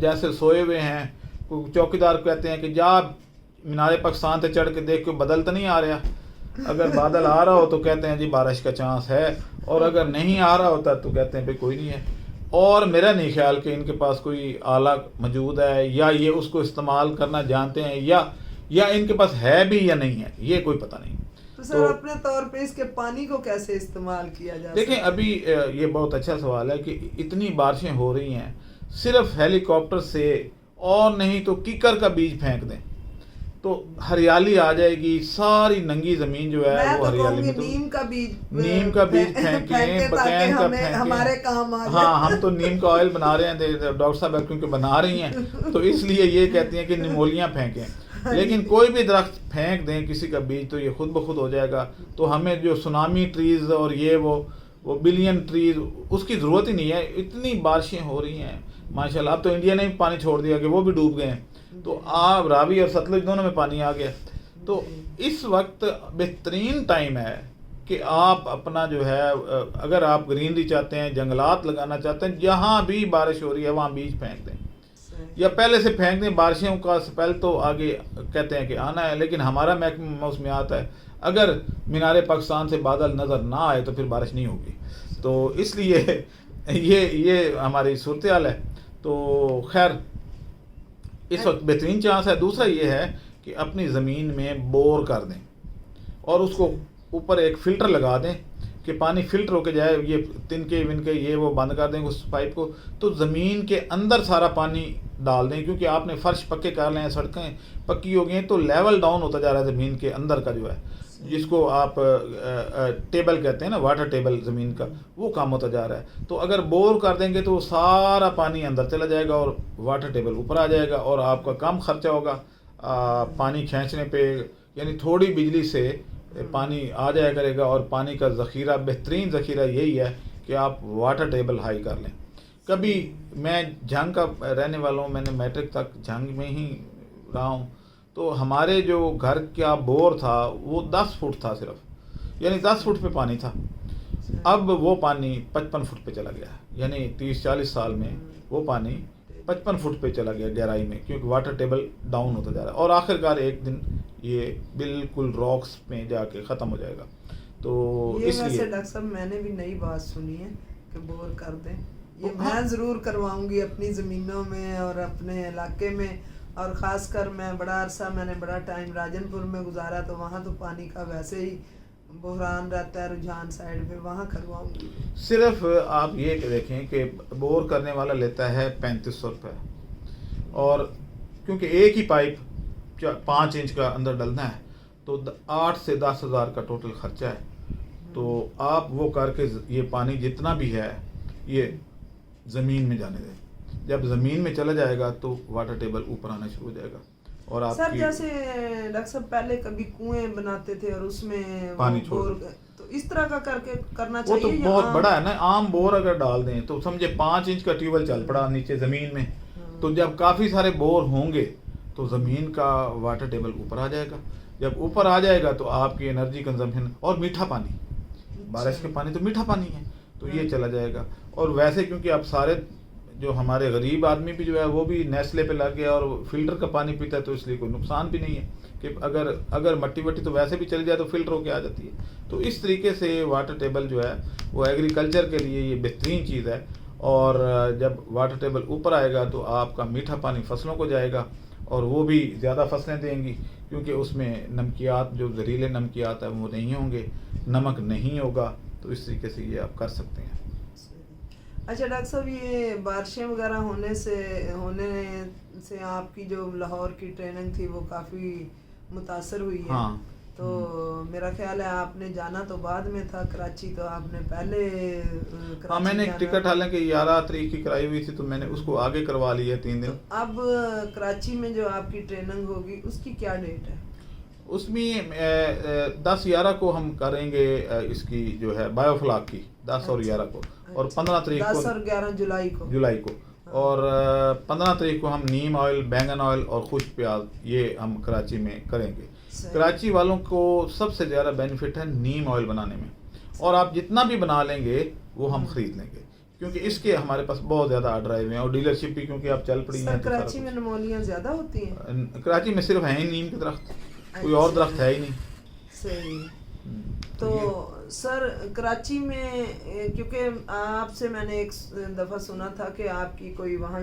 جیسے سوئے ہوئے ہیں، چوکیدار کہتے ہیں کہ جا مینار پاکستان سے چڑھ کے دیکھ کے بدل تو نہیں آ رہا، اگر بادل آ رہا ہو تو کہتے ہیں جی بارش کا چانس ہے، اور اگر نہیں آ رہا ہوتا تو کہتے ہیں بھائی کوئی نہیں ہے. اور میرا نہیں خیال کہ ان کے پاس کوئی آلہ موجود ہے یا یہ اس کو استعمال کرنا جانتے ہیں یا ان کے پاس ہے بھی یا نہیں ہے، یہ کوئی پتہ نہیں. تو سر اپنے طور پہ اس کے پانی کو کیسے استعمال کیا جائے؟ دیکھیں ابھی یہ بہت اچھا سوال ہے کہ اتنی بارشیں ہو رہی ہیں، صرف ہیلی کاپٹر سے اور نہیں تو کیکر کا بیج پھینک دیں تو ہریالی آ جائے گی، ساری ننگی زمین جو ہے وہ ہریالی میں. نیم کا بیج پھینکیں، بقین کا پھینکیں، ہمارے کام آ جائے. ہاں ہم تو نیم کا آئل بنا رہے ہیں، ڈاکٹر صاحب کیونکہ بنا رہی ہیں تو اس لیے یہ کہتی ہیں کہ نمولیاں پھینکیں. لیکن کوئی بھی درخت پھینک دیں کسی کا بیج تو یہ خود بخود ہو جائے گا. تو ہمیں جو سونامی ٹریز اور یہ وہ بلین ٹریز اس کی ضرورت ہی نہیں ہے. اتنی بارشیں ہو رہی ہیں ماشاءاللہ. اب تو انڈیا نے بھی پانی چھوڑ دیا کہ وہ بھی ڈوب گئے ہیں، تو آپ راوی اور ستلج دونوں میں پانی آ گیا. تو اس وقت بہترین ٹائم ہے کہ آپ اپنا جو ہے اگر آپ گرینری چاہتے ہیں، جنگلات لگانا چاہتے ہیں، جہاں بھی بارش ہو رہی ہے وہاں بیج پھینک دیں یا پہلے سے پھینک دیں. بارشوں کا سپیل تو آگے کہتے ہیں کہ آنا ہے، لیکن ہمارا محکمہ موسمیات ہے اگر مینار پاکستان سے بادل نظر نہ آئے تو پھر بارش نہیں ہوگی. تو اس لیے یہ ہماری صورتحال ہے. تو خیر اس وقت بہترین چانس ہے. دوسرا یہ ہے کہ اپنی زمین میں بور کر دیں اور اس کو اوپر ایک فلٹر لگا دیں کہ پانی فلٹر ہو کے جائے. یہ تنکے ونکے یہ وہ بند کر دیں اس پائپ کو، تو زمین کے اندر سارا پانی ڈال دیں. کیونکہ آپ نے فرش پکے کر لیں، سڑکیں پکی ہو گئی ہیں تو لیول ڈاؤن ہوتا جا رہا ہے زمین کے اندر کا جو ہے، جس کو آپ ٹیبل کہتے ہیں نا، واٹر ٹیبل زمین کا، وہ کام ہوتا جا رہا ہے. تو اگر بور کر دیں گے تو سارا پانی اندر چلا جائے گا اور واٹر ٹیبل اوپر آ جائے گا اور آپ کا کم خرچہ ہوگا پانی کھینچنے پہ. یعنی تھوڑی بجلی سے پانی آ جایا کرے گا. اور پانی کا ذخیرہ، بہترین ذخیرہ یہی ہے کہ آپ واٹر ٹیبل ہائی کر لیں. کبھی میں جھنگ کا رہنے والا ہوں، میں نے میٹرک تک جھنگ میں ہی رہا ہوں. تو ہمارے جو گھر کا بور تھا وہ 10 فٹ تھا صرف، یعنی 10 فٹ پہ پانی تھا. اب وہ پانی 55 فٹ پہ چلا گیا ہے. یعنی 30-40 سال میں وہ پانی 55 فٹ پہ چلا گیا گہرائی میں، کیونکہ واٹر ٹیبل ڈاؤن ہوتا جا رہا ہے. اور آخر کار ایک دن یہ بالکل راکس میں جا کے ختم ہو جائے گا. تو اس لیے ویسے ڈاکٹر صاحب میں نے بھی نئی بات سنی ہے کہ بور کر دیں. یہ میں ضرور کرواؤں گی اپنی زمینوں میں اور اپنے علاقے میں. اور خاص کر میں نے بڑا ٹائم راجن پور میں گزارا، تو وہاں تو پانی کا ویسے ہی بحران رہتا ہے، رجحان سائڈ پہ، وہاں کرواؤں گی. صرف آپ یہ دیکھیں کہ بور کرنے والا لیتا ہے 3500 روپے، اور کیونکہ ایک ہی پائپ 5 انچ کا اندر ڈلنا ہے تو 8 سے 10 ہزار کا ٹوٹل خرچہ ہے. تو آپ وہ کر کے یہ پانی جتنا بھی ہے یہ زمین میں جانے دیں. جب زمین میں چلا جائے گا تو واٹر ٹیبل اوپر آنا شروع ہو جائے گا. اور آپ سر جیسے ڈاکٹر صاحب پہلے کبھی کنویں بناتے تھے اور اس میں پانی چھوڑ، تو اس طرح کا کر کے کرنا وہ چاہیے. تو بہت بڑا ہے نا. عام بور اگر ڈال دیں تو سمجھے 5 انچ کا ٹیوب ویل چل پڑا نیچے زمین میں، تو جب کافی سارے بور ہوں گے تو زمین کا واٹر ٹیبل اوپر آ جائے گا. جب اوپر آ جائے گا تو آپ کی انرجی کنزمپشن، اور میٹھا پانی، بارش کے پانی تو میٹھا پانی ہے، تو یہ چلا جائے گا. اور ویسے کیونکہ اب سارے جو ہمارے غریب آدمی بھی جو ہے وہ بھی نیسلے پہ لگ گیا اور فلٹر کا پانی پیتا ہے، تو اس لیے کوئی نقصان بھی نہیں ہے کہ اگر مٹی وٹی تو ویسے بھی چلی جائے تو فلٹر ہو کے آ جاتی ہے. تو اس طریقے سے واٹر ٹیبل جو ہے وہ ایگریکلچر کے لیے یہ بہترین چیز ہے. اور جب واٹر ٹیبل اوپر آئے گا تو آپ کا میٹھا پانی فصلوں کو جائے گا اور وہ بھی زیادہ فصلیں دیں گی، کیونکہ اس میں نمکیات، جو زہریلے نمکیات ہیں وہ نہیں ہوں گے، نمک نہیں ہوگا. تو اس طریقے سے یہ آپ کر سکتے ہیں. اچھا ڈاکٹر صاحب، یہ بارشیں وغیرہ ہونے سے آپ کی جو لاہور کی ٹریننگ تھی وہ کافی متاثر ہوئی ہے. ہاں، تو میرا خیال ہے آپ نے جانا تو بعد میں تھا کراچی، تو آپ نے پہلے ہاں میں نے ٹکٹ حالانکہ 11 تاریخ کی کرائی ہوئی تھی تو میں نے اس کو آگے کروا لی ہے 3 دن. اب کراچی میں جو آپ کی ٹریننگ ہوگی اس کی کیا ڈیٹ ہے؟ اس میں 10-11 کو ہم کریں گے اس کی جو ہے بایو فلاک کی، 10 اور 11 کو، اور 15 تاریخ کو 10 اور 11 جولائی کو، اور 15 تاریخ کو ہم نیم آئل، بینگن آئل اور خشک پیاز یہ ہم کراچی میں کریں گے. کراچی والوں کو سب سے زیادہ بینیفٹ ہے نیم آئل بنانے میں، اور آپ جتنا بھی بنا لیں گے وہ ہم خرید لیں گے، کیونکہ اس کے ہمارے پاس بہت زیادہ آرڈر آئے ہوئے ہیں اور ڈیلرشپ بھی کیونکہ آپ چل پڑی ہیں. سر کراچی میں نمولیاں زیادہ ہوتی ہیں؟ کراچی میں صرف ہیں ہی نیم کے درخت, کوئی اور درخت ہے ہی نہیں. صحیح. تو سر کراچی میں کیونکہ آپ سے میں نے ایک دفعہ سنا تھا کہ آپ کی کوئی وہاں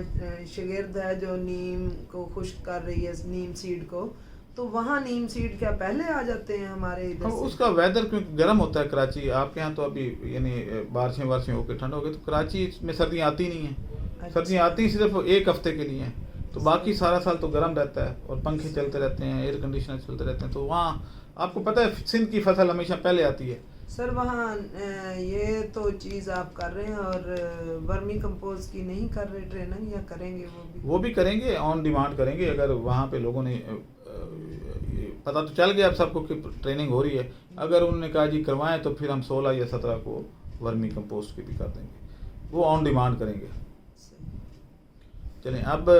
شاگرد ہے جو نیم کو خشک کر رہی ہے, نیم سیڈ کو, تو وہاں نیم سیڈ کیا پہلے آ جاتے ہیں ہمارے ادھر سے؟ اس کا ویدر کیونکہ گرم ہوتا ہے کراچی, آپ کے یہاں تو ابھی یعنی بارشیں ہو کے ٹھنڈ ہو گئی, تو کراچی میں سردیاں آتی نہیں ہیں. سردیاں آتی صرف ایک ہفتے کے لیے ہیں, تو باقی سارا سال تو گرم رہتا ہے اور پنکھے چلتے رہتے ہیں, ایئر کنڈیشنر چلتے رہتے ہیں. تو وہاں آپ کو پتہ ہے سندھ کی فصل ہمیشہ پہلے آتی ہے. سر وہاں یہ تو چیز آپ کر رہے ہیں, اور ورمی کمپوز کی نہیں کر رہے ٹریننگ, یا کریں گے وہ بھی کریں گے, آن ڈیمانڈ کریں گے. اگر وہاں پہ لوگوں نے پتہ تو چل گیا اب سب کو کہ ٹریننگ ہو رہی ہے, اگر انہوں نے کہا جی کروائیں تو پھر ہم 16 یا 17 کو ورمی کمپوسٹ کی بھی کر دیں گے, وہ آن ڈیمانڈ کریں گے. چلیں اب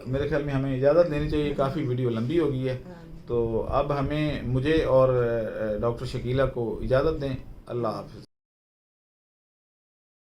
میرے خیال میں ہمیں اجازت لینی چاہیے, کافی ویڈیو لمبی ہو گئی ہے, تو اب ہمیں مجھے اور ڈاکٹر شکیلہ کو اجازت دیں. اللہ حافظ.